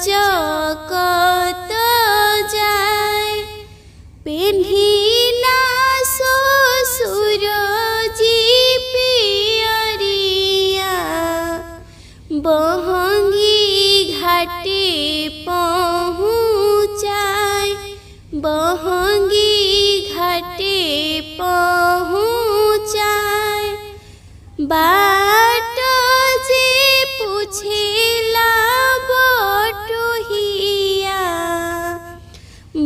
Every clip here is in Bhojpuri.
चकत जाए पेन्हिना ससुर जी पियरिया बहंगी घाटे पहुँचाए बहंगी घाटे पहुँचाए बाट जे पूछेला बटोहिया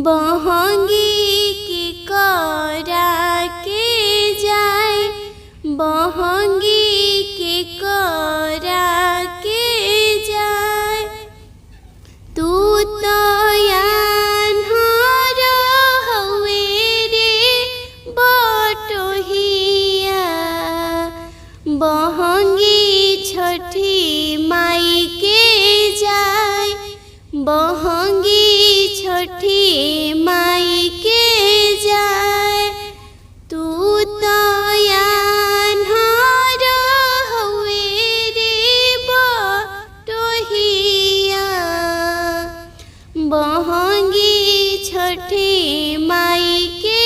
बहंगी की करा के जाए बहंगी की करा के जाए तू तो यान्हर हवे रे बटोहिया बहंगी छठी माई के जाए बहंगी छठी माई के जाए तू तो यान्हर हवे रे बटोहिया बहंगी छठी माई के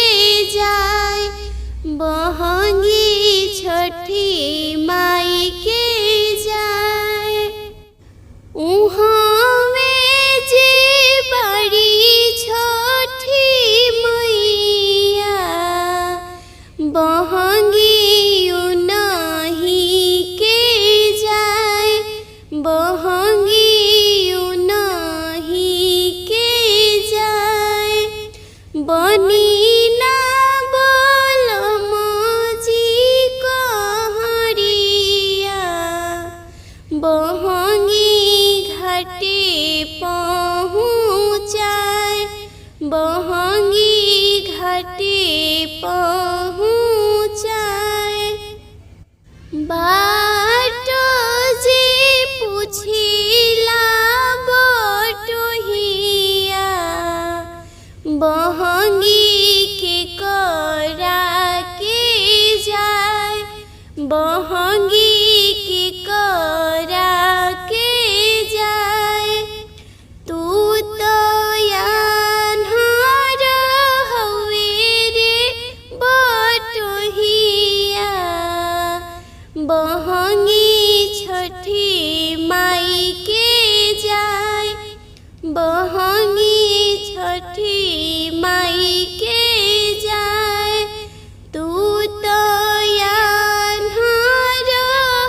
जाए बहंगी छठी माई के जाए उहाँ जे बड़ी छठी मैया बहंगी उनही के जाए बहंगी उनही के जाए बनी ना बोलम जी कहरिया बहंगी घाटे पहुँचाए बहंगी घाटे पहुँचाए बाट जे पूछिला बटोहिया बहंगी के करा के जाए बहंगी के करा के जाए तू तो यान्हर हवे रे बटोहिया बहंगी छठी माई के जाए बहंगी छठी माई के जाए तू तो यान्हर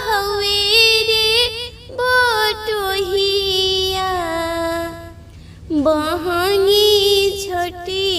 हवे रे बटोहिया बहंगी छठी